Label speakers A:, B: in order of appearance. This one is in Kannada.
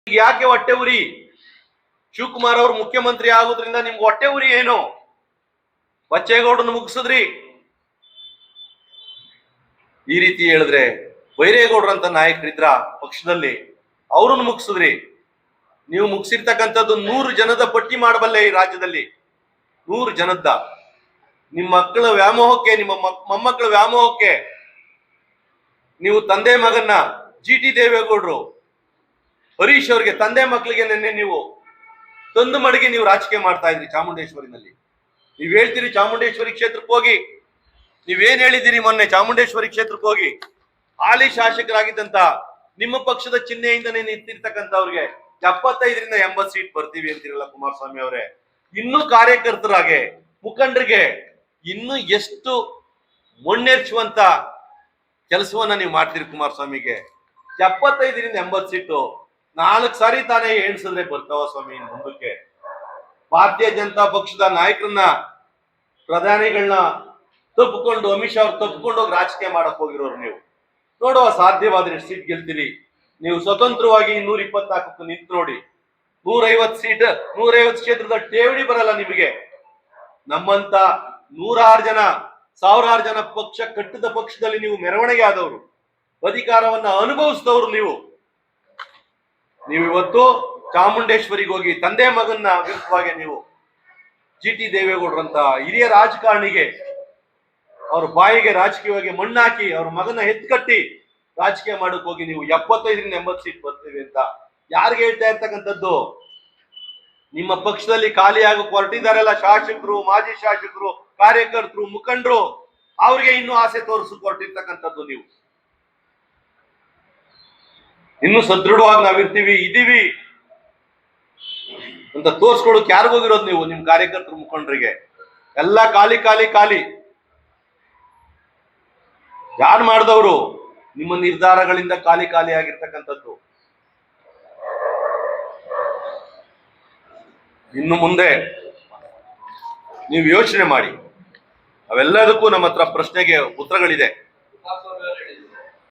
A: ಯಾಕೆ ಹೊಟ್ಟೆ ಉರಿ? ಶಿವಕುಮಾರ್ ಅವರು ಮುಖ್ಯಮಂತ್ರಿ ಆಗೋದ್ರಿಂದ ನಿಮ್ಗೆ ಹೊಟ್ಟೆ ಉರಿ ಏನು? ಬಚ್ಚೇಗೌಡನ ಮುಗಿಸಿದ್ರಿ. ಈ ರೀತಿ ಹೇಳಿದ್ರೆ ಬೈರೇಗೌಡರಂತ ನಾಯಕರಿದ್ರ ಪಕ್ಷದಲ್ಲಿ, ಅವ್ರನ್ನ ಮುಗಿಸಿದ್ರಿ. ನೀವು ಮುಗಿಸಿರ್ತಕ್ಕಂಥದ್ದು 100 ಜನದ ಪಟ್ಟಿ ಮಾಡಬಲ್ಲೆ ಈ ರಾಜ್ಯದಲ್ಲಿ. 100 ಜನದ. ನಿಮ್ಮ ಮಕ್ಕಳ ವ್ಯಾಮೋಹಕ್ಕೆ, ನಿಮ್ಮ ಮೊಮ್ಮಕ್ಕಳ ವ್ಯಾಮೋಹಕ್ಕೆ ನೀವು ತಂದೆ ಮಗನ್ನ GT ದೇವೇಗೌಡರು, ಹರೀಶ್ ಅವ್ರಿಗೆ ತಂದೆ ಮಕ್ಕಳಿಗೆ ನಿನ್ನೆ ನೀವು ತಂದು ಮಡಗಿ ನೀವು ರಾಜಕೀಯ ಮಾಡ್ತಾ ಇದ್ರಿ ಚಾಮುಂಡೇಶ್ವರಿನಲ್ಲಿ. ನೀವ್ ಹೇಳ್ತೀರಿ ಚಾಮುಂಡೇಶ್ವರಿ ಕ್ಷೇತ್ರಕ್ಕೆ ಹೋಗಿ, ನೀವೇನ್ ಹೇಳಿದ್ದೀರಿ ಮೊನ್ನೆ ಚಾಮುಂಡೇಶ್ವರಿ ಕ್ಷೇತ್ರಕ್ಕೆ ಹೋಗಿ, ಹಾಲಿ ಶಾಸಕರಾಗಿದ್ದಂತ ನಿಮ್ಮ ಪಕ್ಷದ ಚಿಹ್ನೆಯಿಂದನೇ ನಿಂತಿರ್ತಕ್ಕಂಥವ್ರಿಗೆ 75ರಿಂದ 80 ಸೀಟ್ ಬರ್ತೀವಿ ಅಂತಿರಲ್ಲ ಕುಮಾರಸ್ವಾಮಿ ಅವರೇ. ಇನ್ನು ಕಾರ್ಯಕರ್ತರಾಗೆ, ಮುಖಂಡರಿಗೆ ಇನ್ನು ಎಷ್ಟು ಮೊಣ್ಣೆರ್ಚುವಂತ ಕೆಲಸವನ್ನ ನೀವು ಮಾಡ್ತೀರಿ ಕುಮಾರಸ್ವಾಮಿಗೆ? 75ರಿಂದ 80 ಸೀಟು 4 ಸಾರಿ ತಾನೇ ಎಣಿಸಿದ್ರೆ ಬರ್ತಾವ ಸ್ವಾಮಿ ಮುಂದಕ್ಕೆ? ಭಾರತೀಯ ಜನತಾ ಪಕ್ಷದ ನಾಯಕರನ್ನ, ಪ್ರಧಾನಿಗಳನ್ನ ತಪ್ಪಿಕೊಂಡು, ಅಮಿತ್ ಶಾ ಅವ್ರು ತಪ್ಪಿಕೊಂಡು ಹೋಗಿ ರಾಜಕೀಯ ಮಾಡಕ್ ಹೋಗಿರೋರು ನೀವು. ನೋಡುವ ಸಾಧ್ಯವಾದ್ರೆ ಎಷ್ಟು ಸೀಟ್ ಗೆಲ್ತೀರಿ ನೀವು. ಸ್ವತಂತ್ರವಾಗಿ 124ಕ್ಕೆ ನಿಂತು ನೋಡಿ. 150 ಸೀಟ್, 150 ಕ್ಷೇತ್ರದ ಠೇವಣಿ ಬರಲ್ಲ ನಿಮಗೆ. ನಮ್ಮಂತ 100 ಜನ, 1000 ಜನ ಪಕ್ಷ ಕಟ್ಟಿದ ಪಕ್ಷದಲ್ಲಿ ನೀವು ಮೆರವಣಿಗೆ ಆದವರು, ಅಧಿಕಾರವನ್ನ ಅನುಭವಿಸಿದವರು ನೀವು. ಇವತ್ತು ಚಾಮುಂಡೇಶ್ವರಿಗೆ ಹೋಗಿ ತಂದೆ ಮಗನ್ನ ವಿರುದ್ಧವಾಗಿ ನೀವು GT ದೇವೇಗೌಡರಂತ ಹಿರಿಯ ರಾಜಕಾರಣಿಗೆ ಅವ್ರ ಬಾಯಿಗೆ ರಾಜಕೀಯವಾಗಿ ಮಣ್ಣಾಕಿ ಅವ್ರ ಮಗನ ಎತ್ಕಟ್ಟಿ ರಾಜಕೀಯ ಮಾಡಕ್ ಹೋಗಿ ನೀವು 75ರಿಂದ 80 ಸೀಟ್ ಬರ್ತೀವಿ ಅಂತ ಯಾರಿಗೆ ಹೇಳ್ತಾ ಇರ್ತಕ್ಕಂಥದ್ದು? ನಿಮ್ಮ ಪಕ್ಷದಲ್ಲಿ ಖಾಲಿ ಆಗಕ್ಕೆ ಹೊರಟಿದಾರೆಲ್ಲ ಶಾಸಕರು, ಮಾಜಿ ಶಾಸಕರು, ಕಾರ್ಯಕರ್ತರು, ಮುಖಂಡರು, ಅವ್ರಿಗೆ ಇನ್ನೂ ಆಸೆ ತೋರಿಸಕ್ ಹೊರಟಿರ್ತಕ್ಕಂಥದ್ದು ನೀವು. ಇನ್ನು ಸದೃಢವಾಗಿ ನಾವಿರ್ತೀವಿ, ಇದೀವಿ ಅಂತ ತೋರ್ಸ್ಕೊಳಕ್ ಯಾರಿಗೋಗಿರೋದು ನೀವು? ನಿಮ್ ಕಾರ್ಯಕರ್ತರು, ಮುಖಂಡರಿಗೆ ಎಲ್ಲ ಖಾಲಿ ಖಾಲಿ ಖಾಲಿ. ಯಾರು ಮಾಡಿದವರು? ನಿಮ್ಮ ನಿರ್ಧಾರಗಳಿಂದ ಖಾಲಿ ಖಾಲಿ ಆಗಿರ್ತಕ್ಕಂಥದ್ದು. ಇನ್ನು ಮುಂದೆ ನೀವು ಯೋಚನೆ ಮಾಡಿ. ಅವೆಲ್ಲದಕ್ಕೂ ನಮ್ಮ ಹತ್ರ ಪ್ರಶ್ನೆಗೆ ಉತ್ತರಗಳಿದೆ.